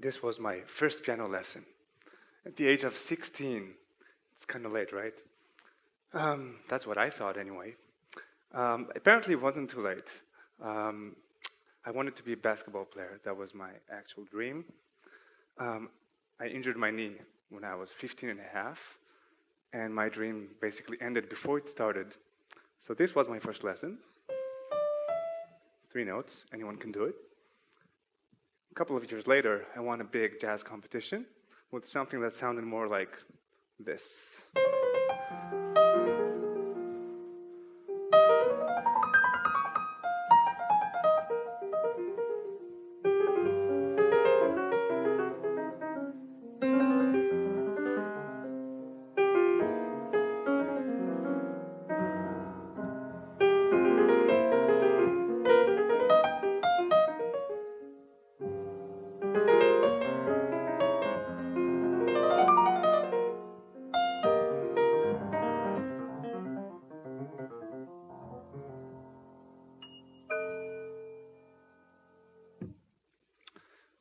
This was my first piano lesson. At the age of 16, it's kind of late, right? That's what I thought anyway. Apparently it wasn't too late. I wanted to be a basketball player. That was my actual dream. I injured my knee when I was 15 and a half, and my dream basically ended before it started. So this was my first lesson. 3 notes, anyone can do it. A couple of years later, I won a big jazz competition with something that sounded more like this.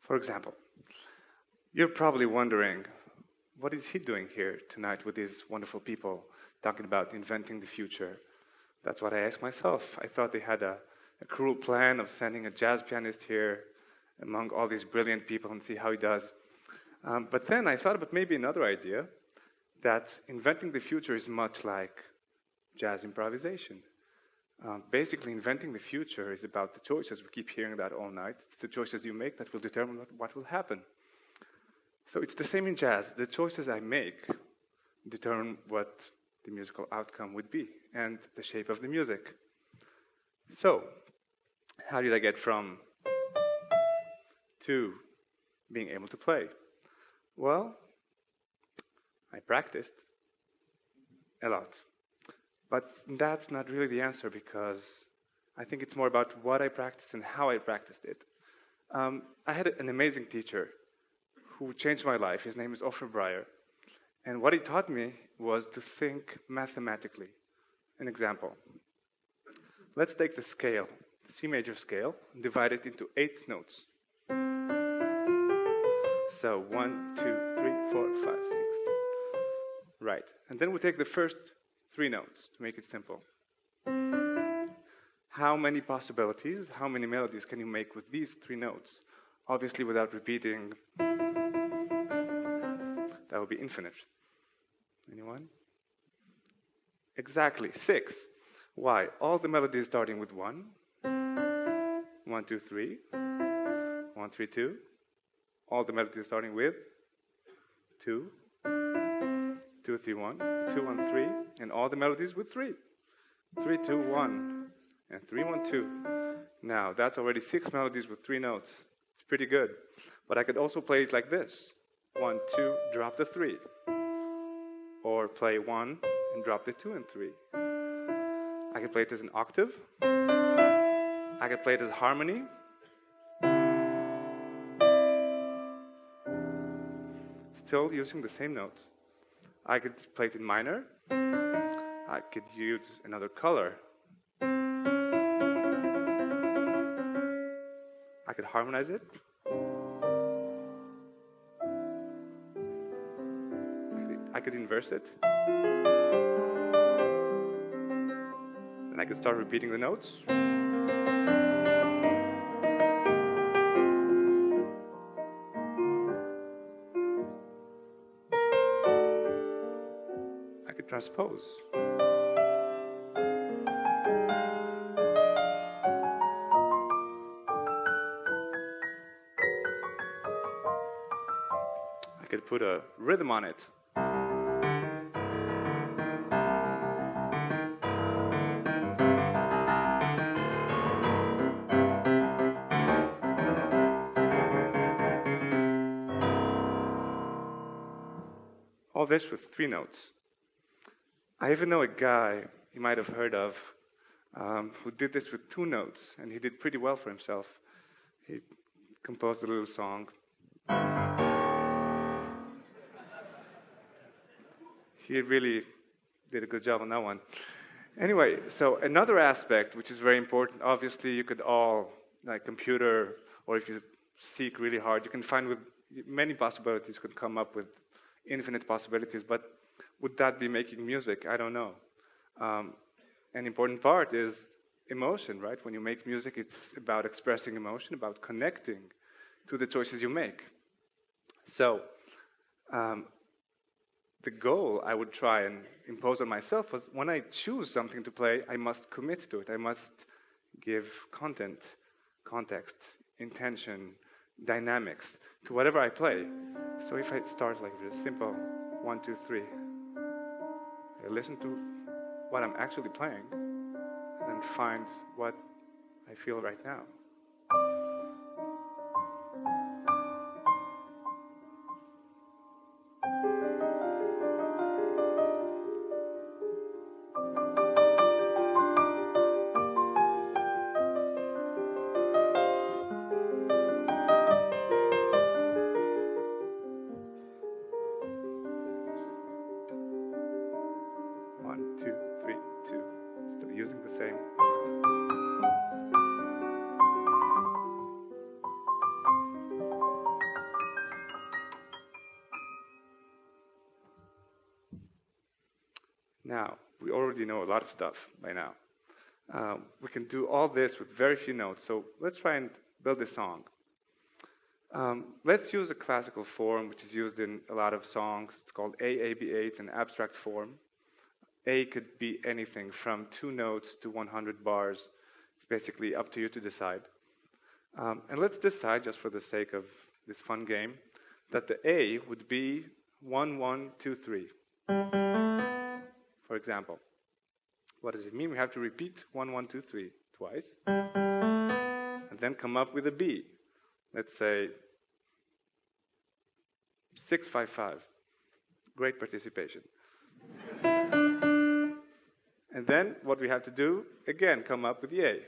For example, you're probably wondering, what is he doing here tonight with these wonderful people talking about inventing the future? That's what I asked myself. I thought they had a cruel plan of sending a jazz pianist here among all these brilliant people and see how he does. But then I thought about maybe another idea, that inventing the future is much like jazz improvisation. Basically, inventing the future is about the choices. We keep hearing that all night. It's the choices you make that will determine what will happen. So it's the same in jazz. The choices I make determine what the musical outcome would be and the shape of the music. So, how did I get from to being able to play? Well, I practiced a lot. But that's not really the answer, because I think it's more about what I practiced and how I practiced it. I had an amazing teacher who changed my life. His name is Ofer Breyer. And what he taught me was to think mathematically. An example. Let's take the scale, the C major scale, and divide it into 8 notes. So 1, 2, 3, 4, 5, 6. Right. And then we take the first 3 notes to make it simple. How many possibilities, how many melodies can you make with these 3 notes? Obviously, without repeating, that would be infinite. Anyone? Exactly, 6. Why? All the melodies starting with 1, 1, 2, 3, 1, 3, 2. All the melodies starting with 2, 2, 3, 1, 2, 1, 3, and all the melodies with 3. 3, 2, 1, and 3, 1, 2. Now, that's already 6 melodies with 3 notes. It's pretty good. But I could also play it like this. 1, 2, drop the 3. Or play 1 and drop the 2 and 3. I could play it as an octave. I could play it as harmony. Still using the same notes. I could play it in minor. I could use another color. I could harmonize it. I could inverse it. And I could start repeating the notes. Transpose. I could put a rhythm on it. All this with 3 notes. I even know a guy you might have heard of who did this with 2 notes, and he did pretty well for himself. He composed a little song. He really did a good job on that one. Anyway, so another aspect which is very important, obviously you could all, like computer, or if you seek really hard, you can find with many possibilities could come up with infinite possibilities, but would that be making music? I don't know. An important part is emotion, right? When you make music, it's about expressing emotion, about connecting to the choices you make. So, the goal I would try and impose on myself was when I choose something to play, I must commit to it. I must give content, context, intention, dynamics to whatever I play. So if I start like this, simple 1, 2, 3, I listen to what I'm actually playing and then find what I feel right now. Using the same. Now, we already know a lot of stuff by now. We can do all this with very few notes, so let's try and build a song. Let's use a classical form, which is used in a lot of songs. It's called AABA. It's an abstract form. A could be anything from 2 notes to 100 bars. It's basically up to you to decide. And let's decide, just for the sake of this fun game, that the A would be 1, 1, 2, 3. For example, what does it mean? We have to repeat 1, 1, 2, 3 twice, and then come up with a B. Let's say 6, 5, 5. Great participation. And then what we have to do, again, come up with the A.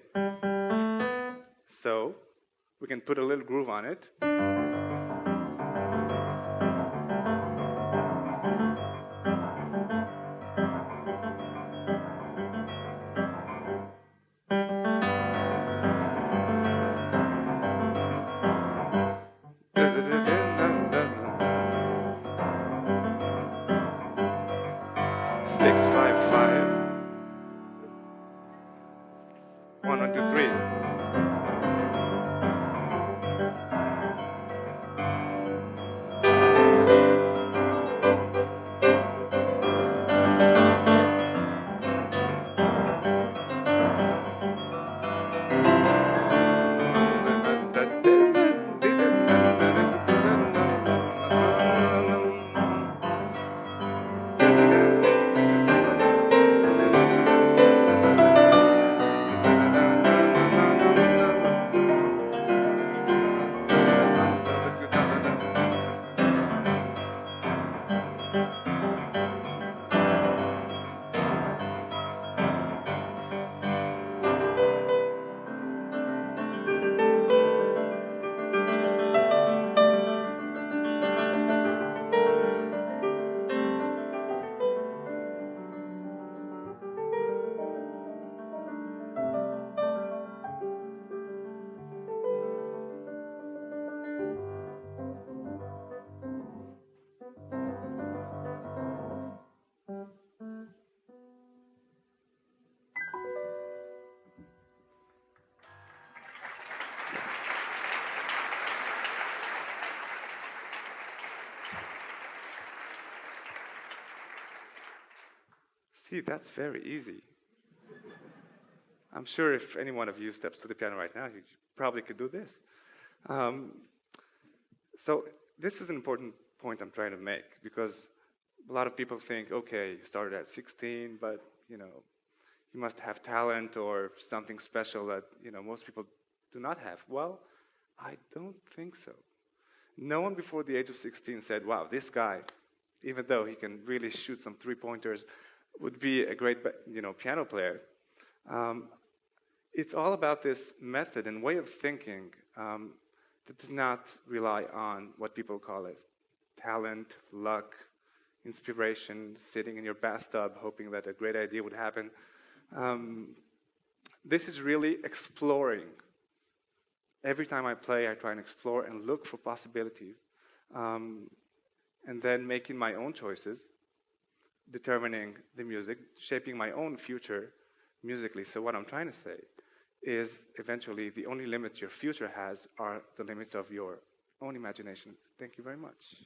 So we can put a little groove on it. Six, 5, 5. 1, 1, 2, 3. See, that's very easy. I'm sure if any one of you steps to the piano right now, you probably could do this. So this is an important point I'm trying to make, because a lot of people think, okay, you started at 16, but you must have talent or something special that most people do not have. Well, I don't think so. No one before the age of 16 said, wow, this guy, even though he can really shoot some three-pointers, would be a great piano player. It's all about this method and way of thinking that does not rely on what people call as talent, luck, inspiration, sitting in your bathtub hoping that a great idea would happen. This is really exploring. Every time I play, I try and explore and look for possibilities. and then making my own choices, determining the music, shaping my own future musically. So what I'm trying to say is eventually the only limits your future has are the limits of your own imagination. Thank you very much.